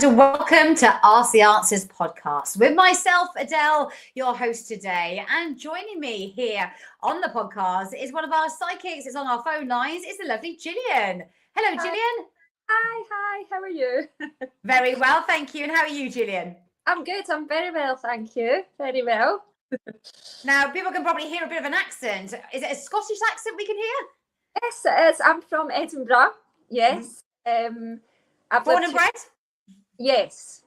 and welcome to Ask the Answers podcast with myself, Adele, your host today. And joining me here on the podcast is one of our psychics. It's on our phone lines. It's the lovely Jillian. Hello, Hi. Jillian. Hi, how are you? Very well, thank you. And how are you, Jillian? I'm good. I'm very well, thank you. Very well. Now, people can probably hear a bit of an accent. Is it a Scottish accent we can hear? Yes, it is. I'm from Edinburgh. Yes. I've Born lived and bred? Yes,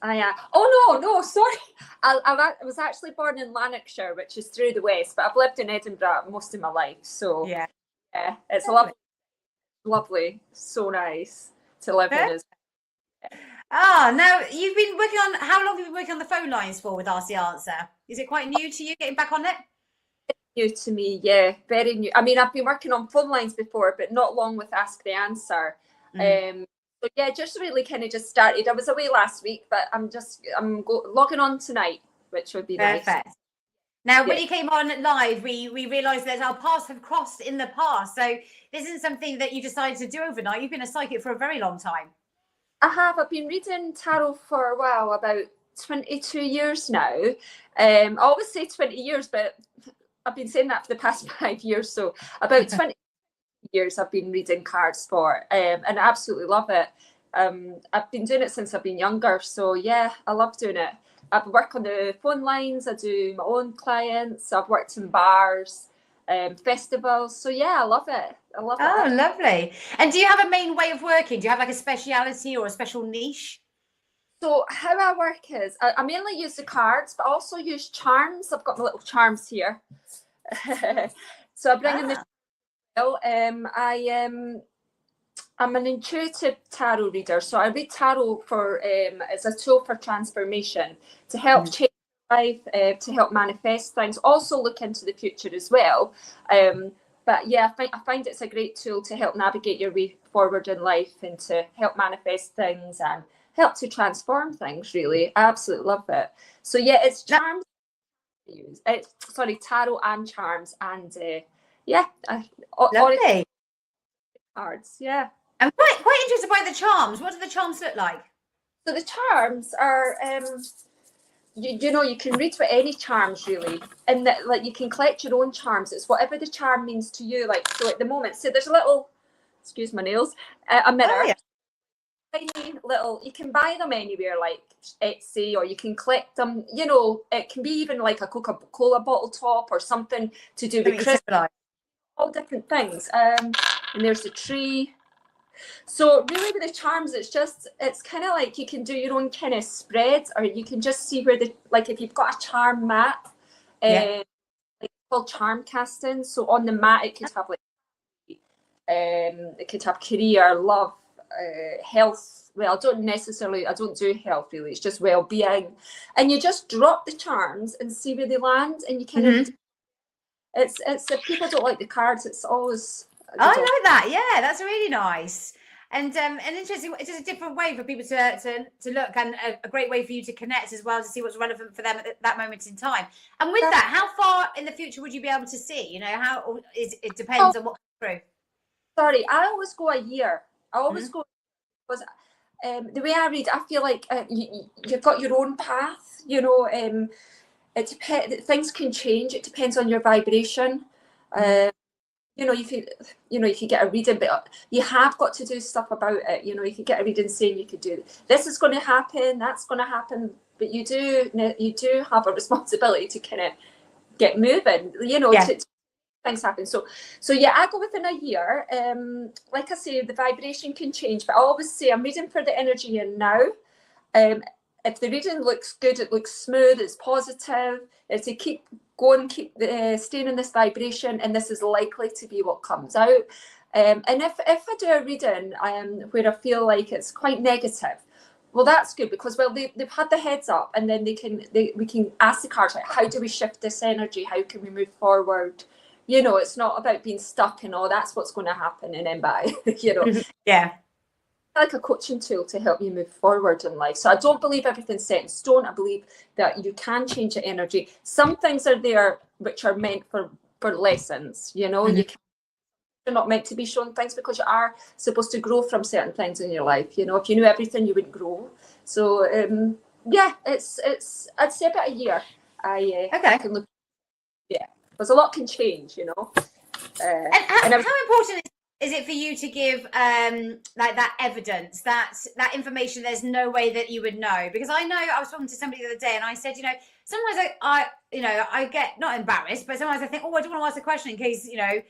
I am. Oh no, sorry. I was actually born in Lanarkshire, which is through the west, but I've lived in Edinburgh most of my life. So Yeah, it's lovely, so nice to live in. Now you've been working on. How long have you been working on the phone lines for with Ask the Answer? Is it quite new to you getting back on it? New to me, yeah, very new. I mean, I've been working on phone lines before, but not long with Ask the Answer. So yeah, just really kind of just started. I was away last week, but I'm logging on tonight, which would be Perfect. nice. Now, when you came on live, we realised that our paths have crossed in the past. So this isn't something that you decided to do overnight. You've been a psychic for a very long time. I have. I've been reading tarot for a while, about 22 years now. I always say 20 years, but I've been saying that for the past 5 years. So about 20 years I've been reading cards for, and I absolutely love it. I've been doing it since I've been younger. So yeah, I love doing it. I work on the phone lines. I do my own clients. I've worked in bars, festivals. So yeah, I love it. Oh, lovely. And do you have a main way of working? Do you have like a speciality or a special niche? So how I work is I mainly use the cards, but I also use charms. I've got my little charms here. So I bring in the I'm an intuitive tarot reader, so I read tarot for as a tool for transformation, to help change life, to help manifest things. Also look into the future as well. But yeah, I find it's a great tool to help navigate your way forward in life and to help manifest things and help to transform things. Really, I absolutely love it. So yeah, it's charms. It's tarot and charms, and Lovely. Cards, yeah. I'm quite interested by the charms. What do the charms look like? So the charms are, you can read with any charms really, and that like you can collect your own charms. It's whatever the charm means to you. Like so, at the moment, so there's a little, excuse my nails, a mirror. Oh, yeah. Tiny little. You can buy them anywhere, like Etsy, or you can collect them. You know, it can be even like a Coca-Cola bottle top or something to do with Christmas. All different things. And there's a tree. So really with the charms, it's kind of like you can do your own kind of spread, or you can just see where like if you've got a charm mat, like it's called charm casting. So on the mat it could have like it could have career, love, health. Well, I don't do health really, it's just well-being. And you just drop the charms and see where they land, and you kind of it's if people don't like the cards, it's always I like that. Yeah, that's really nice. And interesting. It's just a different way for people to look, and a great way for you to connect as well, to see what's relevant for them at that moment in time. And with that, how far in the future would you be able to see? You know, it depends on what comes through. Sorry, I always go a year. I always go because the way I read, I feel like you've got your own path. You know, it depends. Things can change. It depends on your vibration. You could get a reading, but you have got to do stuff about it. You know, you could get a reading saying you could do this is going to happen, that's going to happen, but you do have a responsibility to kind of get moving. You know, to things happen. So yeah, I go within a year. Like I say, the vibration can change, but I always say I'm reading for the energy in now. If the reading looks good, it looks smooth, it's positive. If they keep going, staying in this vibration, and this is likely to be what comes out. And if I do a reading where I feel like it's quite negative, well, that's good, because they've had the heads up, and then we can ask the cards, like, how do we shift this energy? How can we move forward? You know, it's not about being stuck and that's what's going to happen and then bye. You know. Yeah. Like a coaching tool to help you move forward in life. So I don't believe everything's set in stone. I believe that you can change the energy. Some things are there which are meant for lessons, you know. You can you're not meant to be shown things, because you are supposed to grow from certain things in your life. You know, if you knew everything, you wouldn't grow. So yeah, it's I'd say about a year. I can look. Yeah, because a lot can change, you know. And how important is it for you to give like that evidence, that information? There's no way that you would know, because I know I was talking to somebody the other day and I said, you know, sometimes I get not embarrassed, but sometimes I think, oh, I don't want to ask the question in case, you know,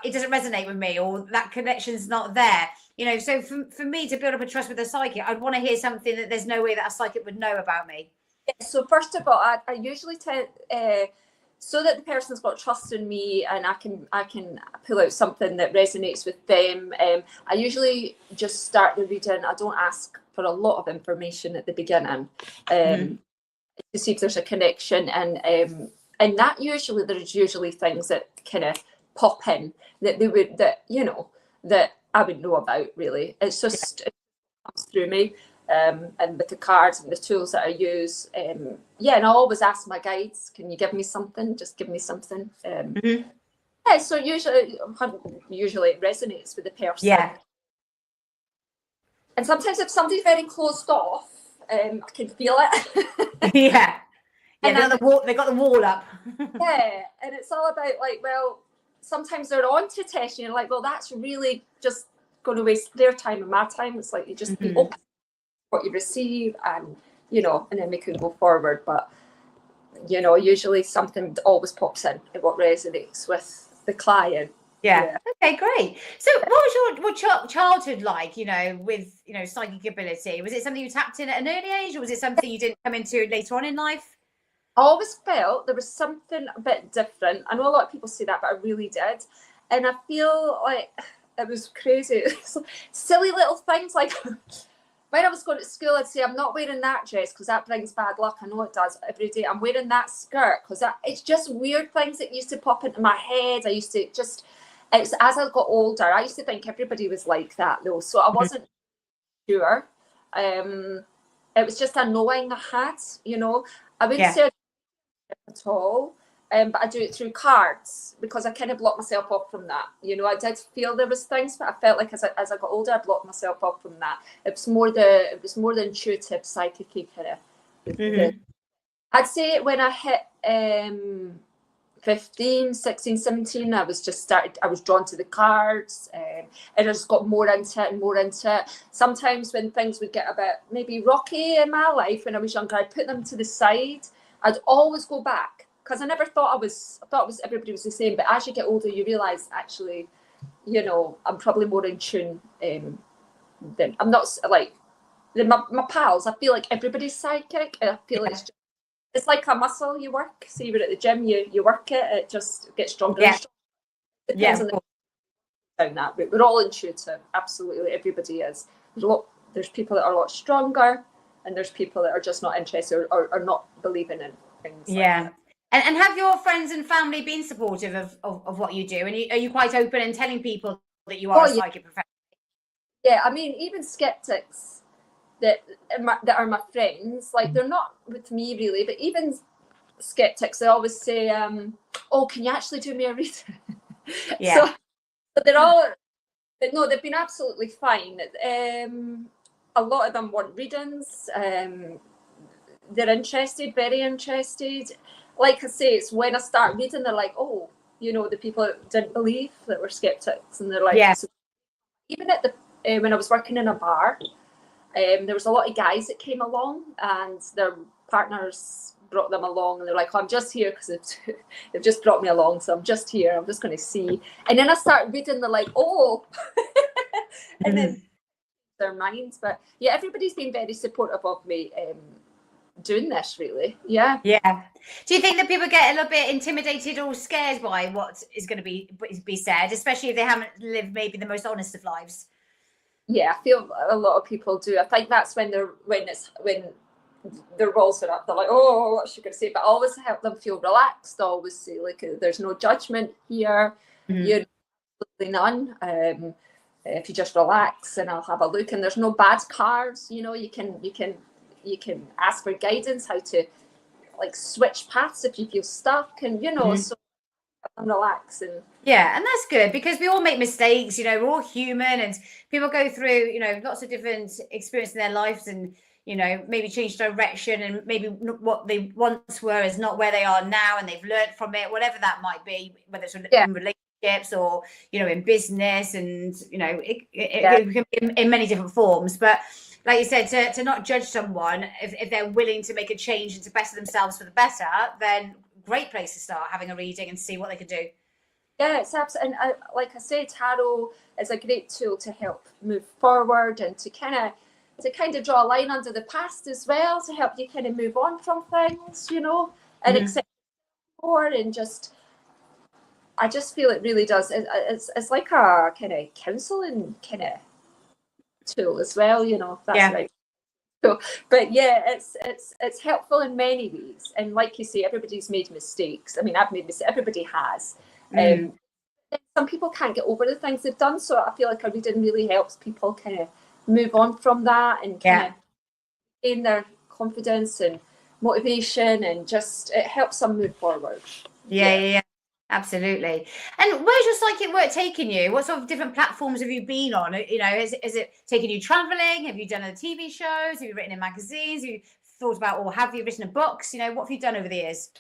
it doesn't resonate with me, or that connection's not there. You know, so for me to build up a trust with a psychic, I'd want to hear something that there's no way that a psychic would know about me. Yeah, so first of all, I usually tend so that the person's got trust in me and I can pull out something that resonates with them. I usually just start the reading. I don't ask for a lot of information at the beginning to see if there's a connection, and that there's usually things that kind of pop in that I would know about. Really, it's just it comes through me. And with the cards and the tools that I use, and I always ask my guides, can you give me something? Just give me something. Yeah, so usually it resonates with the person. Yeah. And sometimes if somebody's very closed off, I can feel it. Yeah. And now they got the wall up. Yeah, and it's all about like, well, sometimes they're on to test you, and you're like, well, that's really just going to waste their time and my time. It's like you just be open what you receive, and and then we can go forward. But usually something always pops in what resonates with the client. Yeah. Okay, great. So what was your childhood like, with psychic ability? Was it something you tapped in at an early age, or was it something you didn't come into later on in life? I always felt there was something a bit different. I know a lot of people say that, but I really did. And I feel like it was crazy. Silly little things like when I was going to school, I'd say, I'm not wearing that dress because that brings bad luck. I know it does every day. I'm wearing that skirt because it's just weird things that used to pop into my head. I used to just, it's as I got older, I used to think everybody was like that though. So I wasn't sure. It was just a knowing I had, I wouldn't say at all. But I do it through cards because I kind of blocked myself off from that. I did feel there was things, but I felt like as I got older, I blocked myself off from that. It was more the intuitive, psychic kind of. I'd say when I hit 15, 16, 17, I was drawn to the cards, and I just got more into it and more into it. Sometimes when things would get a bit maybe rocky in my life when I was younger, I'd put them to the side. I'd always go back, because I never thought everybody was the same. But as you get older, you realise actually, I'm probably more in tune than I'm not like my pals. I feel like everybody's psychic, and I feel it's like a muscle you work. So you were at the gym, you work it just gets stronger. Yeah. And stronger. Depends on that. But we're all intuitive. Absolutely, everybody is. There's people that are a lot stronger, and there's people that are just not interested or not believing in things. Yeah. Like that. And have your friends and family been supportive of what you do? And are you quite open in telling people that you are a psychic professional? Yeah, I mean, even skeptics that are my friends, like they're not with me really, but even skeptics, they always say, oh, can you actually do me a reading? Yeah. But they're all, but no, they've been absolutely fine. A lot of them want readings. They're interested, very interested. Like I say, it's when I start reading, they're like, oh, the people that didn't believe, that were skeptics, and they're like, so even at the when I was working in a bar, there was a lot of guys that came along, and their partners brought them along, and they're like, oh, I'm just here because they've just brought me along, so I'm just here, I'm just going to see. And then I start reading, they're like, oh, and then their minds. But yeah, everybody's been very supportive of me doing this, really. Yeah. Do you think that people get a little bit intimidated or scared by what is going to be said, especially if they haven't lived maybe the most honest of lives? Yeah, I feel a lot of people do. I think that's when their walls are up, they're like, oh, what's she going to say? But I always help them feel relaxed. I always say, like, there's no judgment here. You're none. If you just relax, and I'll have a look, and there's no bad cards. You can ask for guidance how to like switch paths if you feel stuck, and so and relax. And yeah, and that's good because we all make mistakes, you know, we're all human and people go through, you know, lots of different experiences in their lives and, you know, maybe change direction and maybe what they once were is not where they are now and they've learned from it, whatever that might be, whether it's yeah, in relationships or, you know, in business and, you know, yeah, it can be in many different forms. But like you said, to not judge someone if they're willing to make a change and to better themselves for the better, then great place to start having a reading and see what they could do. yeah, it's absolutely. And like I say, tarot is a great tool to help move forward and to kind of draw a line under the past as well, to help you kind of move on from things, you know, and accept more and just. I just feel it really does. It's like a kind of counselling kind of tool as well, you know. If that's right. So, but yeah, it's helpful in many ways. And like you say, everybody's made mistakes. I mean, I've made mistakes. Everybody has. Some people can't get over the things they've done. So I feel like a reading really helps people kind of move on from that and kind of gain their confidence and motivation, and just it helps them move forward. Yeah. Absolutely. And where's your psychic work taking you? What sort of different platforms have you been on? You know, is it taking you traveling? Have you done other TV shows? Have you written in magazines? Have you thought about, or have you written books? You know, what have you done over the years?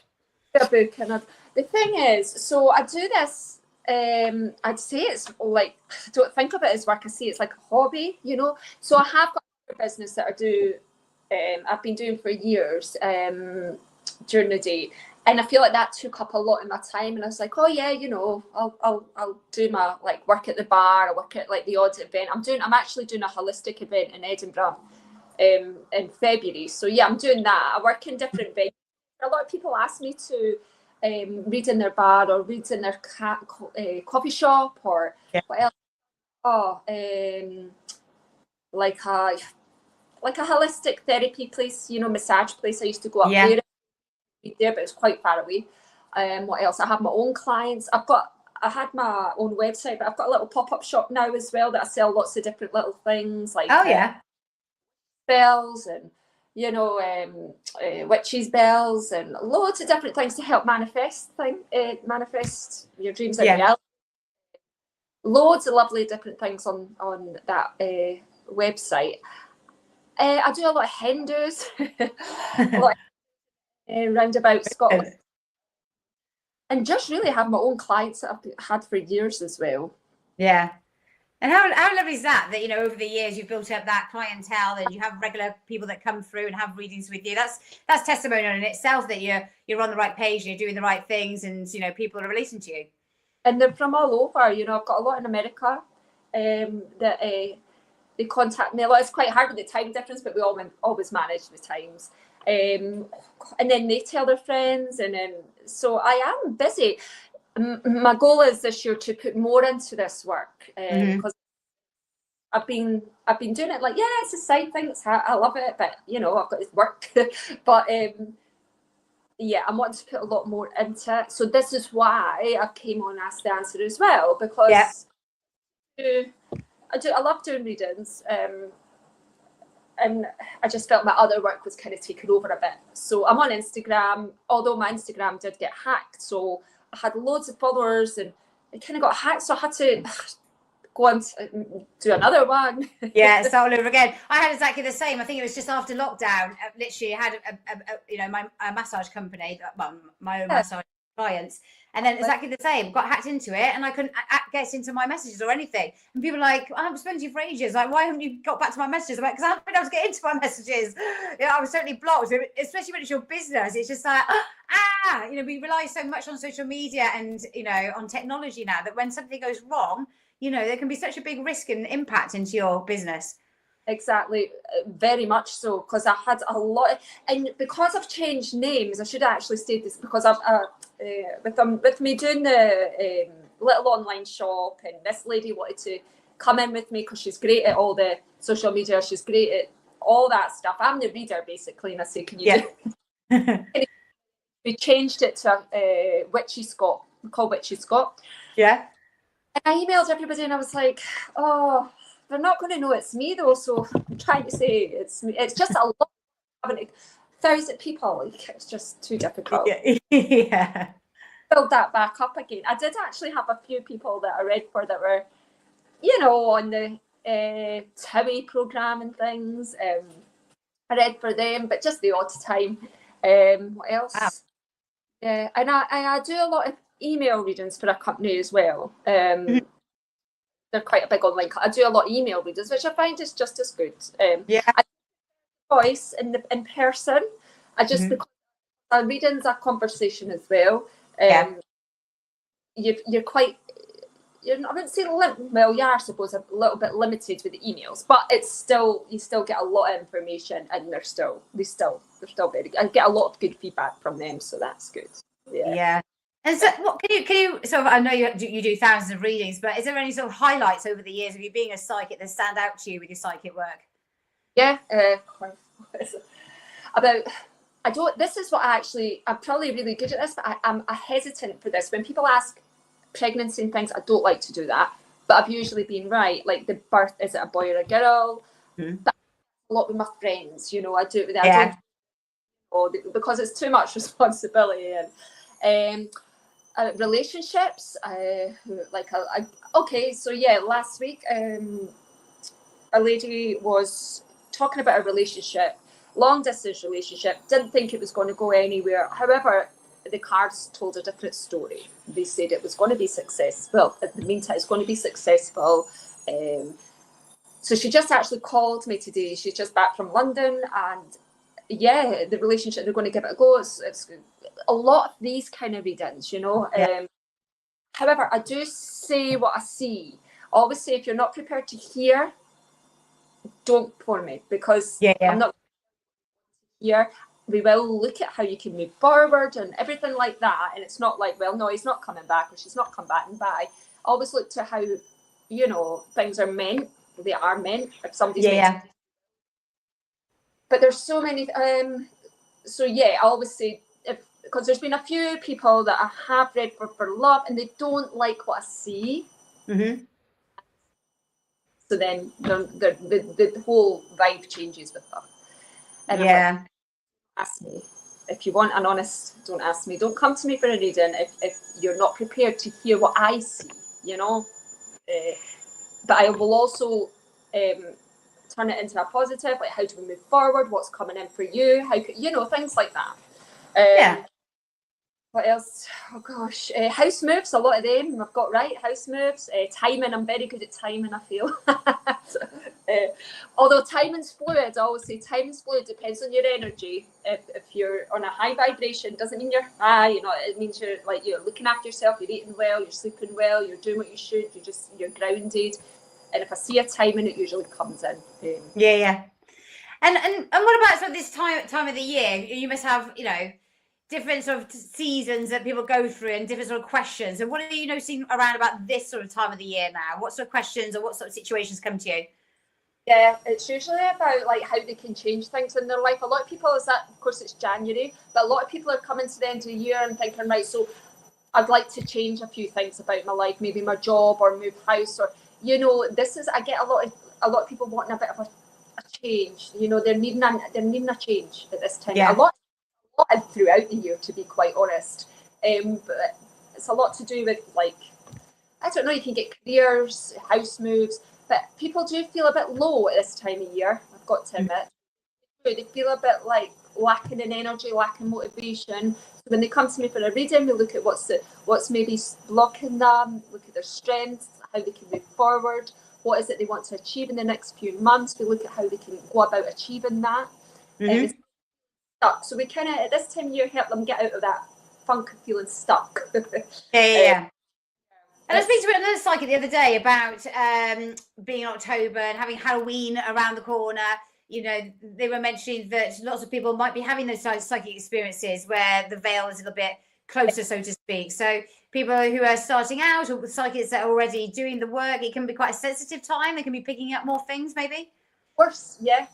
A book, and the thing is, so I do this. I'd say it's like, I don't think of it as work. I see it's like a hobby, you know. So I have got a business that I do. I've been doing for years during the day. And I feel like that took up a lot of my time. And I was like, oh yeah, you know, I'll do my like work at the bar. I work at like the odd event. I'm actually doing a holistic event in Edinburgh in February. So yeah, I'm doing that. I work in different venues. A lot of people ask me to read in their bar or read in their coffee shop or what else? Oh, like a holistic therapy place, you know, massage place. I used to go up there. But it's quite far away. What else? I have my own clients. I had my own website, but I've got a little pop-up shop now as well that I sell lots of different little things like spells and, you know, witches' bells and loads of different things to help manifest your dreams in reality. Loads of lovely different things on that website. I do a lot of hen do's. Round about Scotland, and just really have my own clients that I've had for years as well. Yeah. And how lovely is that you know, over the years you've built up that clientele and you have regular people that come through and have readings with you. That's testimonial in itself that you're on the right page and you're doing the right things, and you know, people are relating to you. And they're from all over, you know. I've got a lot in America that they contact me a lot. It's quite hard with the time difference, but we always manage the times. And then they tell their friends, and then so I am busy. My goal is this year to put more into this work because I've been doing it like, yeah, it's a side thing. I love it, but you know, I've got this work. But yeah, I'm wanting to put a lot more into it. So this is why I came on Ask the Answer as well, because I love doing readings. And I just felt my other work was kind of taken over a bit. So I'm on Instagram, although my Instagram did get hacked. So I had loads of followers and it kind of got hacked. So I had to go on to do another one. Yeah, start all over again. I had exactly the same. I think it was just after lockdown. Literally, I had you know, my massage company, my own massage clients. And then exactly the same, got hacked into it and I couldn't get into my messages or anything. And people are like, I haven't spoken to you for ages. Like, why haven't you got back to my messages? I'm like, because I haven't been able to get into my messages. You know, I was totally blocked, especially when it's your business. It's just like, you know, we rely so much on social media and, you know, on technology now that when something goes wrong, you know, there can be such a big risk and impact into your business. Exactly, very much so, because I had a lot and because I've changed names, I should actually state this, because I've with me doing the little online shop, and this lady wanted to come in with me because she's great at all the social media, she's great at all that stuff. I'm the reader basically, and I say, can you do we changed it to Witchy Scott, called Witchy Scott. Yeah. And I emailed everybody and I was like, oh, they're not going to know it's me though, so I'm trying to say it's me. It's just a lot, having 1,000 people, like, it's just too difficult. Yeah. build that back up again. I did actually have a few people that I read for that were, you know, on the TOWIE programme and things. I read for them, but just the odd time. What else? Wow. Yeah, and I do a lot of email readings for a company as well. They're quite a big online. I do a lot of email readings, which I find is just as good. Yeah. I do voice in person. I just because a reading's a conversation as well. You're quite. I wouldn't say well, yeah, I suppose a little bit limited with the emails, but it's still you still get a lot of information, and they're still very good. I get a lot of good feedback from them, so that's good. Yeah. And so, what can you sort of? I know you do thousands of readings, but is there any sort of highlights over the years of you being a psychic that stand out to you with your psychic work? Yeah, about. I don't. This is what I'm probably really good at this, but I'm hesitant for this. When people ask pregnancy and things, I don't like to do that, but I've usually been right. Like the birth, is it a boy or a girl? But a lot with my friends, you know, I do it with them. I don't, because it's too much responsibility. And relationships, okay, so yeah, last week a lady was talking about a relationship, long distance relationship, didn't think it was going to go anywhere. However, the cards told a different story. They said it was going to be successful. In the meantime, it's going to be successful. So she just actually called me today. She's just back from London, and yeah, the relationship, they're going to give it a go. It's a lot of these kind of readings, you know. However, I do say what I see. I always say, if you're not prepared to hear, don't phone me, because I'm not here. We will look at how you can move forward and everything like that. And it's not like, well, no, he's not coming back, or she's not come back and by. Always look to how, you know, things are meant. They are meant. If somebody's meant to. But there's so many. So yeah, I always say, because there's been a few people that I have read for love, and they don't like what I see. So then the whole vibe changes with them. And ask me. If you want an honest, don't ask me. Don't come to me for a reading if you're not prepared to hear what I see, you know. But I will also turn it into a positive, like, how do we move forward? What's coming in for you? How could, you know, things like that. What else? Oh gosh, house moves, a lot of them I've got right. House moves, timing, I'm very good at timing, I feel. Although timing's fluid, I always say timing's fluid, depends on your energy. If you're on a high vibration, doesn't mean you're high, you know, it means you're looking after yourself, you're eating well, you're sleeping well, you're doing what you should, you're grounded. And if I see a timing, it usually comes in. And what about sort of this time of the year? You must have, you know, different sort of seasons that people go through and different sort of questions. And what are you noticing around about this sort of time of the year now? What sort of questions or what sort of situations come to you? Yeah, it's usually about like how they can change things in their life. A lot of people, of course it's January, but a lot of people are coming to the end of the year and thinking, right, so I'd like to change a few things about my life, maybe my job or move house, or, you know, I get a lot of people wanting a bit of a change. You know, they're needing a change at this time. A lot throughout the year, to be quite honest. But it's a lot to do with, like, I don't know, you can get careers, house moves, but people do feel a bit low at this time of year, I've got to admit. They feel a bit like lacking in energy, lacking motivation. So when they come to me for a reading, we look at what's maybe blocking them, look at their strengths, how they can move forward, what is it they want to achieve in the next few months. We look at how they can go about achieving that. Stuck. So we kind of, at this time of year, help them get out of that funk of feeling stuck. And I was speaking to another psychic the other day about being in October and having Halloween around the corner. You know, they were mentioning that lots of people might be having those psychic experiences where the veil is a little bit closer, so to speak. So people who are starting out, or psychics that are already doing the work, it can be quite a sensitive time. They can be picking up more things, maybe. Of course, yeah,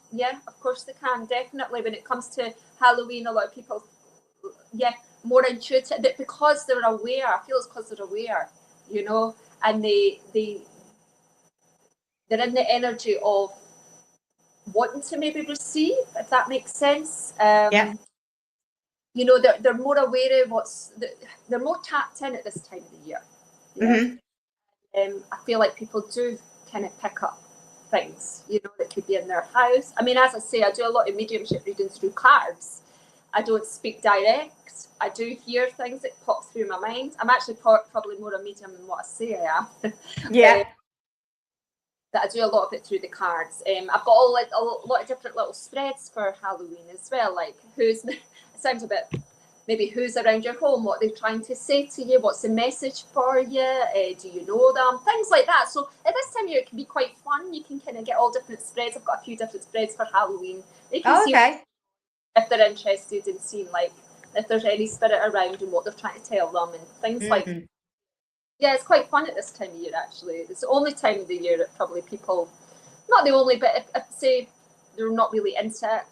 of course they can, definitely. When it comes to Halloween, a lot of people, more intuitive, because they're aware. I feel it's because they're aware, you know, and they're in the energy of wanting to maybe receive, if that makes sense. you know, they're more aware of they're more tapped in at this time of the year. Yeah. I feel like people do kind of pick up things, you know, that could be in their house. I mean, as I say, I do a lot of mediumship readings through cards. I don't speak direct. I do hear things that pop through my mind. I'm actually probably more a medium than what I say I am. Yeah. That I do a lot of it through the cards. I've got a lot of different little spreads for Halloween as well. Like it sounds a bit, maybe who's around your home, what they're trying to say to you, what's the message for you, do you know them, things like that. So at this time of year, it can be quite fun. You can kind of get all different spreads. I've got a few different spreads for Halloween. You can see if they're interested in seeing, like, if there's any spirit around and what they're trying to tell them and things like that. Yeah, it's quite fun at this time of year, actually. It's the only time of the year that probably people, not the only, but if say they're not really into it,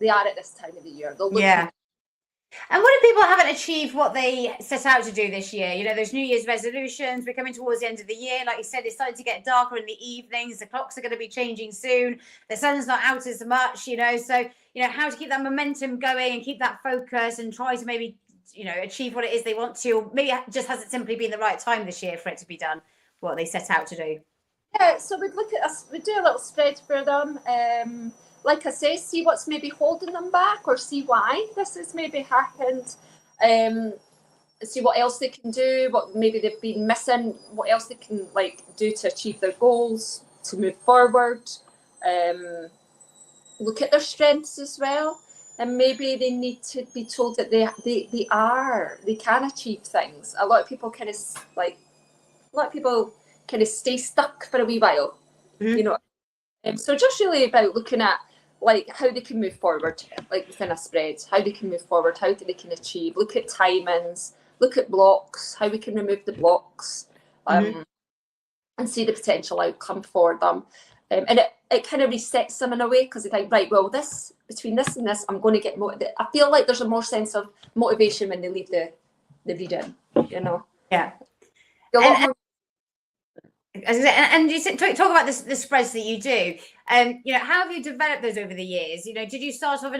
they are at this time of the year. They'll look And what if people haven't achieved what they set out to do this year? You know, those New Year's resolutions, we're coming towards the end of the year. Like you said, it's starting to get darker in the evenings. The clocks are going to be changing soon. The sun's not out as much, you know. So, you know, how to keep that momentum going and keep that focus and try to maybe, you know, achieve what it is they want to. Or maybe it just hasn't simply been the right time this year for it to be done, what they set out to do. Yeah, so we'd look at us, we'd do a little spread for them. Like I say, see what's maybe holding them back or see why this has maybe happened. See what else they can do, what maybe they've been missing, what else they can like do to achieve their goals, to move forward. Look at their strengths as well. And maybe they need to be told that they can achieve things. A lot of people kind of stay stuck for a wee while, you know. So just really about looking at like how they can move forward, like within a spread, how they can move forward, how they can achieve. Look at timings, look at blocks, how we can remove the blocks, and see the potential outcome for them. And it kind of resets them in a way because they think, right, well, between this and this, I'm going to get motivated. I feel like there's a more sense of motivation when they leave the reading, you know. Yeah. And you talk about the spreads that you do. You know, how have you developed those over the years? You know, did you start off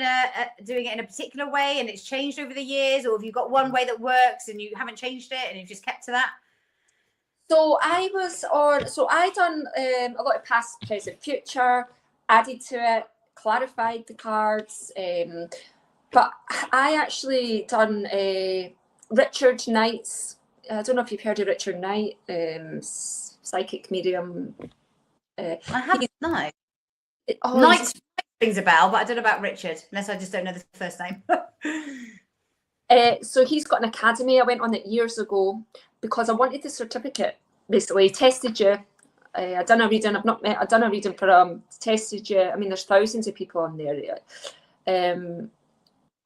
doing it in a particular way and it's changed over the years, or have you got one way that works and you haven't changed it and you've just kept to that? So I done a lot of past, present, future, added to it, clarified the cards. But I actually done Richard Knight's. I don't know if you've heard of Richard Knight, psychic medium. I haven't. No. Knight rings a bell, but I don't know about Richard, unless I just don't know the first name. So he's got an academy. I went on it years ago because I wanted the certificate. Basically, he tested you. I done a reading. I've done a reading for tested you. I mean, there's thousands of people on there.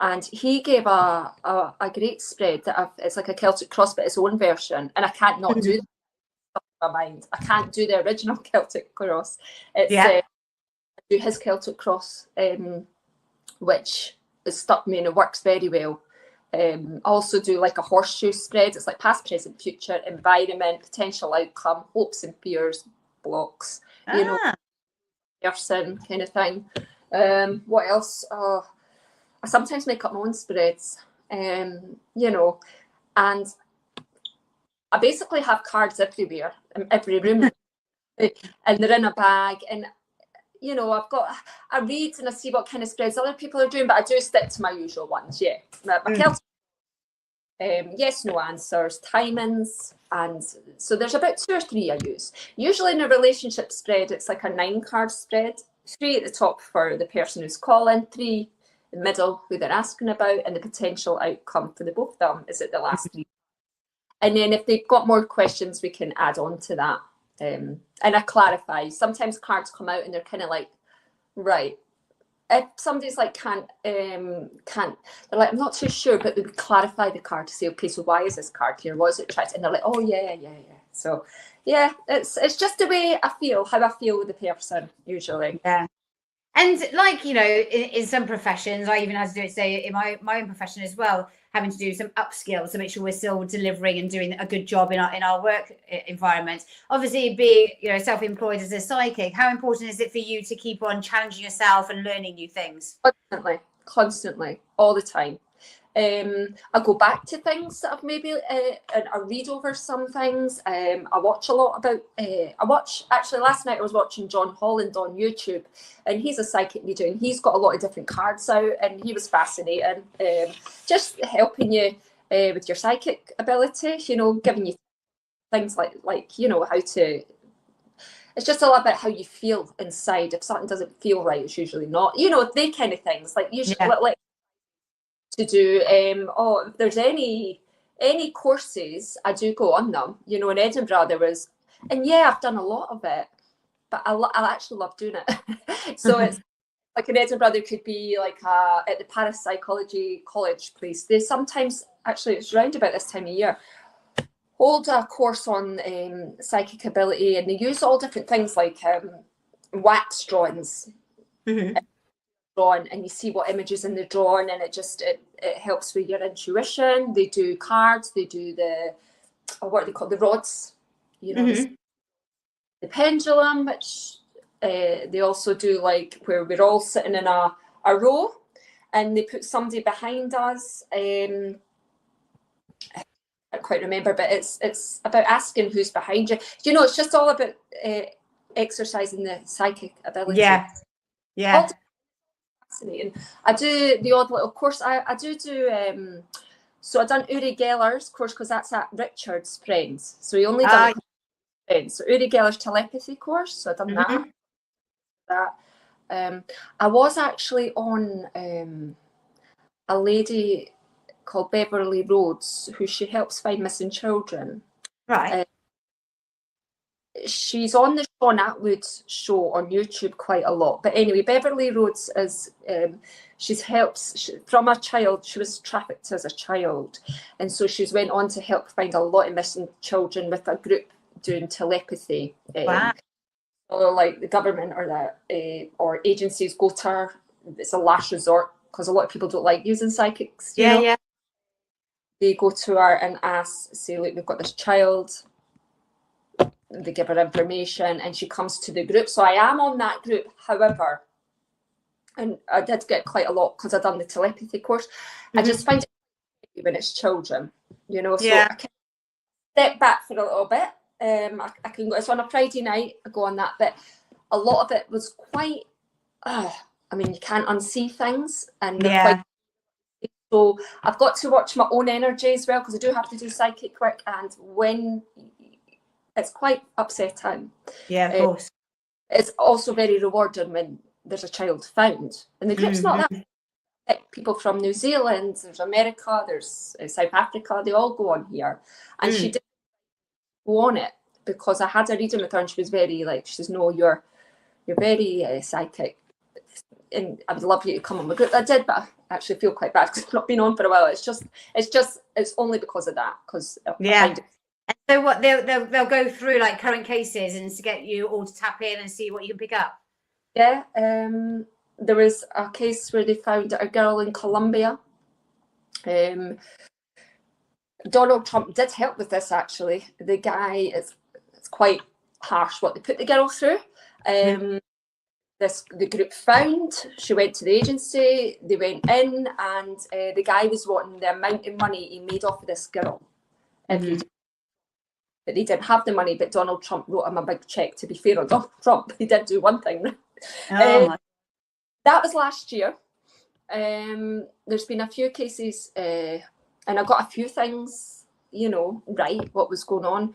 And he gave a great spread that it's like a Celtic cross, but its own version. And I can't not do that in my mind. I can't do the original Celtic cross. I do his Celtic cross, which has stuck me and it works very well. I also do like a horseshoe spread. It's like past, present, future, environment, potential outcome, hopes and fears, blocks, you know, person kind of thing. What else? I sometimes make up my own spreads, you know, and I basically have cards everywhere, in every room, and they're in a bag. And, you know, I read and I see what kind of spreads other people are doing, but I do stick to my usual ones, My Celtic, yes, no answers, timings, and so there's about 2 or 3 I use. Usually in a relationship spread, it's like a 9-card spread, 3 at the top for the person who's calling, 3 in the middle who they're asking about, and the potential outcome for the both of them is at the last 3. And then if they've got more questions, we can add on to that. And I clarify. Sometimes cards come out and they're kind of like, right. If somebody's like can't, they're like, I'm not too sure, but we clarify the card to say, okay, so why is this card here? What is it trying to? And they're like, oh yeah. So yeah, it's just the way I feel, how I feel with the person usually. Yeah. And like, you know, in some professions, I even had to do it, say, in my own profession as well, having to do some upskills to make sure we're still delivering and doing a good job in our work environment. Obviously, being, you know, self-employed as a psychic, how important is it for you to keep on challenging yourself and learning new things? Constantly, all the time. I go back to things that I've maybe, and I read over some things. I watch a lot about, actually last night I was watching John Holland on YouTube, and he's a psychic medium, and he's got a lot of different cards out, and he was fascinating, just helping you with your psychic ability, you know, giving you things like, you know, how to, it's just a lot about how you feel inside. If something doesn't feel right, it's usually not, you know, they kind of things, like usually like to do, if there's any courses, I do go on them. You know, in Edinburgh there was, and yeah, I've done a lot of it, but I actually love doing it. So it's like in Edinburgh there could be like at the Parapsychology College place, they sometimes, actually it's around about this time of year, hold a course on psychic ability, and they use all different things like wax drawings. Drawn, and you see what images in the drawing, and it helps with your intuition. They do cards, they do the, what are they called, the rods, you know, the pendulum, which they also do, like where we're all sitting in a row, and they put somebody behind us. I can't quite remember, but it's about asking who's behind you. You know, it's just all about exercising the psychic ability. Yeah. Fascinating. I do the odd little course. I do so I done Uri Geller's course, because that's at Richard's friends. So he only done it with friends. So Uri Geller's telepathy course. So I done that. I was actually on a lady called Beverly Rhodes, who she helps find missing children. Right. She's on the Sean Atwood show on YouTube quite a lot. But anyway, Beverly Rhodes is, from a child, she was trafficked as a child. And so she's went on to help find a lot of missing children with a group doing telepathy. Wow. So like the government or agencies go to her. It's a last resort, because a lot of people don't like using psychics. You know? Yeah. They go to her and say, look, we've got this child. They give her information, and she comes to the group. So I am on that group, however, and I did get quite a lot because I've done the telepathy course. I just find it when it's children, you know, so I can step back for a little bit. I can go, it's on a Friday night, I go on that, but a lot of it was quite, I mean, you can't unsee things, and they're quite, so I've got to watch my own energy as well, because I do have to do psychic work, and when it's quite upsetting. Yeah, of course. It's also very rewarding when there's a child found. And the group's not that. People from New Zealand, there's America, there's South Africa, they all go on here. And she did go on it, because I had a reading with her, and she was very like, she says, no, you're very psychic, and I would love you to come on my group. I did, but I actually feel quite bad because I've not been on for a while. It's only because of that, because I find it. And so what they'll go through like current cases and to get you all to tap in and see what you can pick up. Yeah, there was a case where they found a girl in Colombia. Donald Trump did help with this, actually. The guy, it's quite harsh what they put the girl through. The group found, she went to the agency, they went in, and the guy was wanting the amount of money he made off of this girl every day. But they didn't have the money, but Donald Trump wrote him a big check. To be fair on Donald Trump, he did do one thing. That was last year. There's been a few cases, and I got a few things, you know, right, what was going on.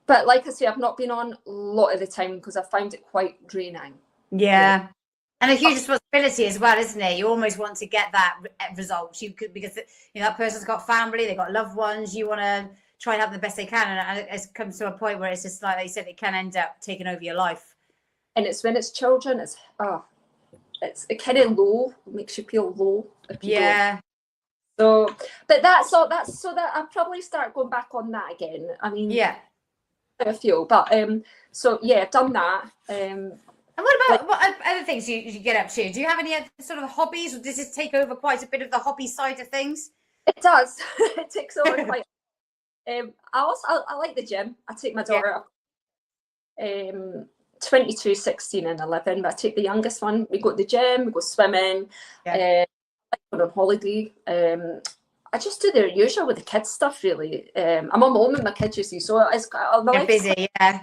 But like I say, I've not been on a lot of the time, because I found it quite draining. Yeah. And a huge responsibility as well, isn't it? You almost want to get that result, because you know that person's got family, they've got loved ones. You want to try and help the best they can, and it comes to a point where it's just like you said, it can end up taking over your life. And it's when it's children, it's kind of low, it makes you feel low. So, but that's all. That's so that I'll probably start going back on that again. I mean, I feel, but so yeah, I've done that. And what about what other things you get up to? Do you have any other sort of hobbies, or does this take over quite a bit of the hobby side of things? It does. It takes over quite. I like the gym. I take my daughter, 22, 16 and 11, but I take the youngest one. We go to the gym, we go swimming. Going on holiday. I just do the usual with the kids stuff, really. I'm on my own with my kids, you see, so it's my You're life's busy, yeah.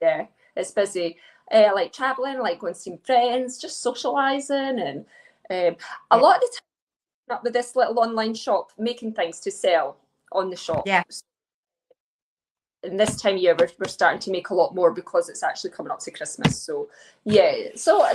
yeah, it's busy. Like traveling, like going to see friends, just socializing, and a lot of the time up with this little online shop, making things to sell on the shop. Yeah. And this time of year, we're starting to make a lot more because it's actually coming up to Christmas. So yeah, so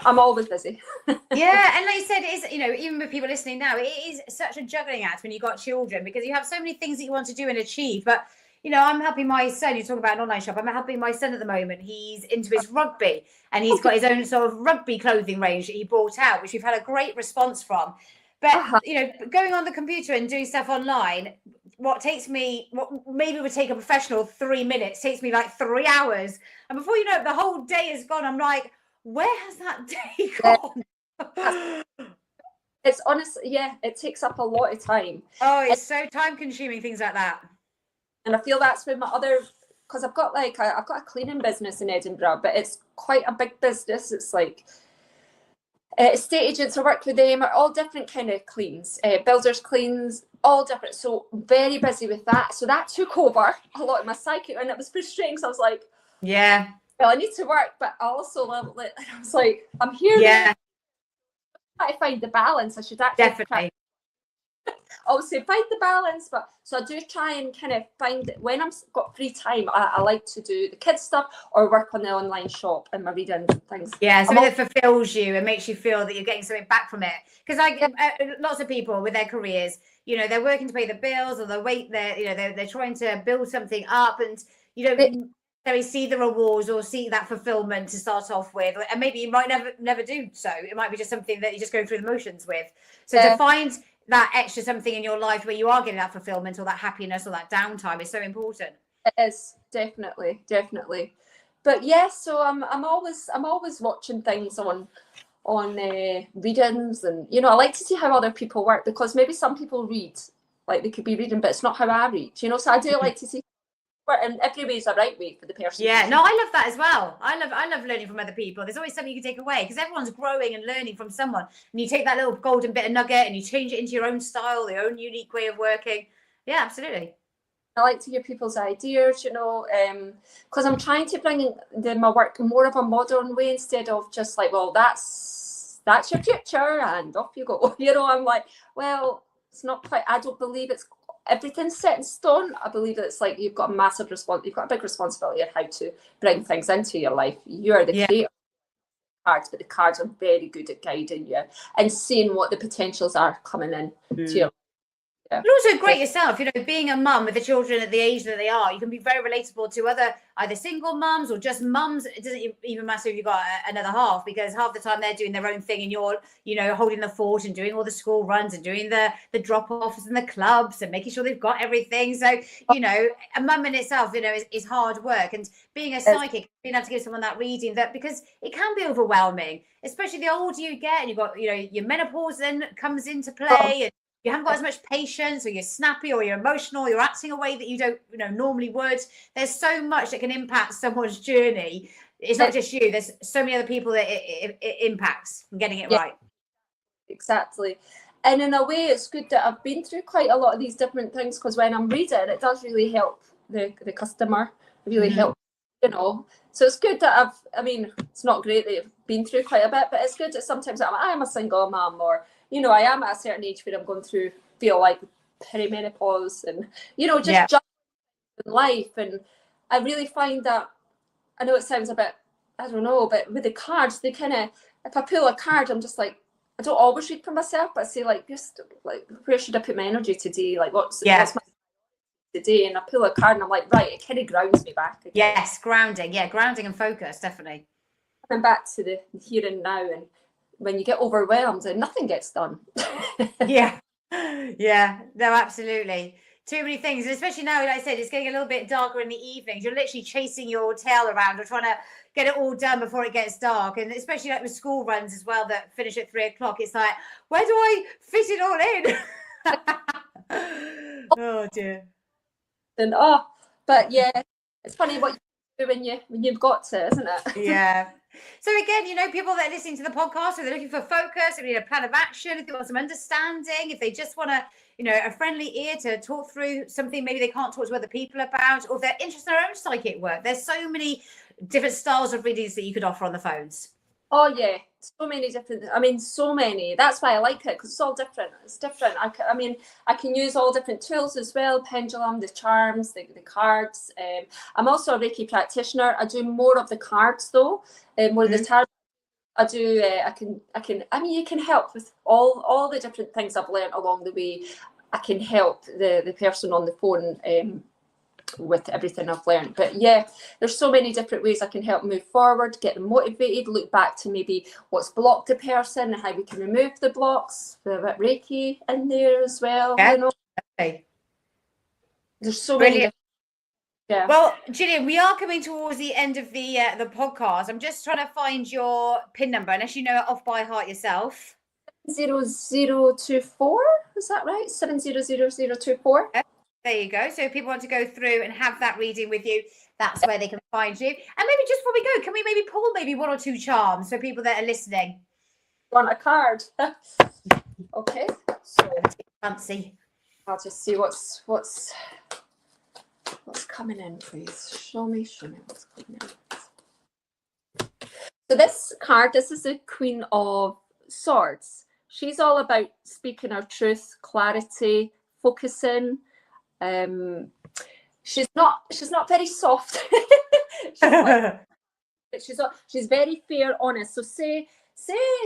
I'm always busy. Yeah, and like you said, it is, even with people listening now, it is such a juggling act when you've got children, because you have so many things that you want to do and achieve. But I'm helping my son. You talk about an online shop. I'm helping my son at the moment. He's into his rugby, and he's got his own sort of rugby clothing range that he brought out, which we've had a great response from. But going on the computer and doing stuff online, what maybe would take a professional 3 minutes takes me like 3 hours, and before you know it, the whole day is gone. I'm like, where has that day gone? It's honestly, yeah, it takes up a lot of time. Oh, it's so time consuming, things like that. And I feel that's with my other, because I've got a cleaning business in Edinburgh, but it's quite a big business. It's like estate agents, I work with them, are all different kind of cleans, builders cleans, all different. So very busy with that. So that took over a lot of my psychic, and it was frustrating. So I was like, yeah, well, I need to work, but I also love it. And I was like, I'm here. Yeah, Try to find the balance. I should actually definitely. obviously find the balance, but so I do try and kind of find it when I've got free time. I like to do the kids stuff or work on the online shop and my readings and things. Yeah, something that fulfills you and makes you feel that you're getting something back from it. Because lots of people with their careers, they're working to pay the bills, or they're trying to build something up, and they see the rewards or see that fulfillment to start off with, and maybe you might never do so. It might be just something that you're just going through the motions with. So to find that extra something in your life where you are getting that fulfillment or that happiness or that downtime is so important. It is definitely. But yes, so I'm always watching things on readings, and I like to see how other people work, because maybe some people read like they could be reading, but it's not how I read. So I do like to see. And every way is the right way for the person. Yeah, no, I love that as well. I love learning from other people. There's always something you can take away, because everyone's growing and learning from someone. And you take that little golden bit of nugget and you change it into your own style, your own unique way of working. Yeah, absolutely. I like to hear people's ideas, because I'm trying to bring my work more of a modern way, instead of just like, well, that's your future and off you go. I'm like, well, it's not quite. I don't believe everything's set in stone. I believe that it's like you've got a big responsibility of how to bring things into your life. You're the creator of the cards, but the cards are very good at guiding you and seeing what the potentials are coming in to your life. Yeah. But also great yourself, being a mum with the children at the age that they are, you can be very relatable to either single mums or just mums. It doesn't even matter if you've got another half, because half the time they're doing their own thing and you're, holding the fort and doing all the school runs and doing the drop-offs and the clubs and making sure they've got everything. So, a mum in itself, is hard work. And being a psychic, being able to give someone that reading, because it can be overwhelming, especially the older you get, and you've got, your menopause then comes into play, and you haven't got as much patience, or you're snappy, or you're emotional, or you're acting a way that you don't, normally would. There's so much that can impact someone's journey. It's not just you. There's so many other people that it impacts in getting it right. Exactly. And in a way, it's good that I've been through quite a lot of these different things, because when I'm reading, it does really help the customer. Really help, So it's good that it's not great that I've been through quite a bit, but it's good that sometimes I'm a single mum, or I am at a certain age where I'm going through, feel like perimenopause, and just juggling life. And I really find that, I know it sounds a bit, I don't know, but with the cards, they kind of, if I pull a card, I'm just like, I don't always read for myself, but I say like, just like, where should I put my energy today? Like, what's my today? And I pull a card and I'm like, right, it kind of grounds me back again. Yes, grounding. Yeah, grounding and focus, definitely. Coming back to the here and now, and when you get overwhelmed and nothing gets done. Yeah, no, absolutely. Too many things, and especially now, like I said, it's getting a little bit darker in the evenings. You're literally chasing your tail around, or trying to get it all done before it gets dark. And especially like with school runs as well that finish at 3 o'clock, it's like, where do I fit it all in? Oh dear. And but yeah, it's funny what you do when you've got to, isn't it? Yeah. So again, you know, people that are listening to the podcast, if they're looking for focus, if they need a plan of action, if they want some understanding, if they just want to, you know, a friendly ear to talk through something maybe they can't talk to other people about, or if they're interested in their own psychic work, there's so many different styles of readings that you could offer on the phones. Oh yeah, so many different. I mean, so many. That's why I like it, because it's all different. It's different. I mean, I can use all different tools as well: pendulum, the charms, the cards. I'm also a Reiki practitioner. I do more of the cards though, more of the tarot. I do. I can. I mean, you can help with all the different things I've learned along the way. I can help the person on the phone. With everything I've learned. But yeah, there's so many different ways I can help move forward, get them motivated, look back to maybe what's blocked the person and how we can remove the blocks. With a bit Reiki in there as well. Yeah. You know, Okay. there's so many. Yeah. Well, Jillian, we are coming towards the end of the podcast. I'm just trying to find your PIN number, unless you know it off by heart yourself. 0024, is that right? 700024. There you go. So if people want to go through and have that reading with you, that's where they can find you. And maybe just before we go, can we maybe pull maybe one or two charms for people that are listening? Want a card? Okay. So Fancy. I'll just see what's coming in, please. Show me what's coming in. So this card, this is the Queen of Swords. She's all about speaking her truth, clarity, focusing. She's not very soft. she's very fair, honest. So say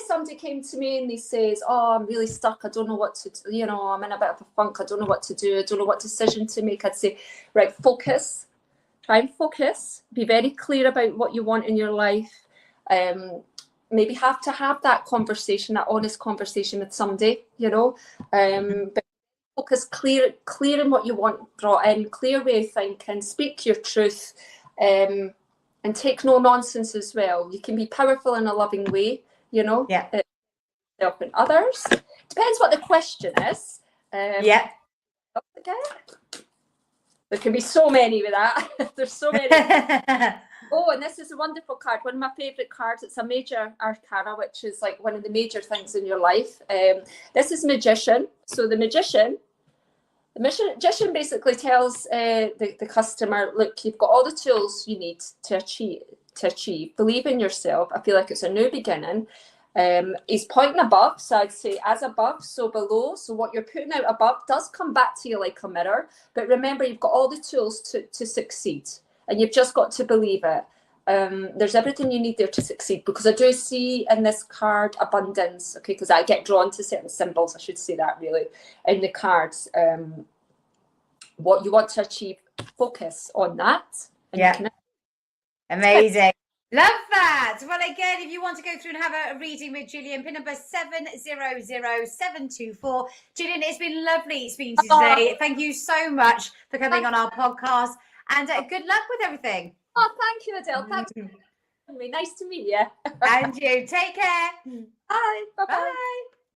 somebody came to me and they says, "Oh, I'm really stuck. I don't know what to do. You know, I'm in a bit of a funk. I don't know what to do. I don't know what decision to make." I'd say, right, focus. Try and focus. Be very clear about what you want in your life. Maybe have to have that conversation, that honest conversation with somebody. You know, but focus, clear in what you want brought in, clear way of thinking, speak your truth, and take no nonsense as well. You can be powerful in a loving way, you know, self and others. Depends what the question is. Okay. There can be so many with that. There's so many. Oh, and this is a wonderful card. One of my favourite cards. It's a major arcana, which is like one of the major things in your life. This is Magician. So the magician basically tells the customer, look, you've got all the tools you need to achieve. Believe in yourself. I feel like it's a new beginning. He's pointing above, so I'd say as above, so below. So what you're putting out above does come back to you like a mirror. But remember, you've got all the tools to succeed, and you've just got to believe it. There's everything you need there to succeed, because I do see in this card abundance, okay, because I get drawn to certain symbols, I should say that really, in the cards. What you want to achieve, focus on that. And amazing. Love that. Well, again, if you want to go through and have a reading with Jillian, PIN number 700724. Jillian, it's been lovely speaking to you today. Thank you so much for coming on our podcast, and good luck with everything. Oh, thank you, Adele. Thanks for having me. Nice to meet you. And you. Take care. Bye. Bye-bye. Bye.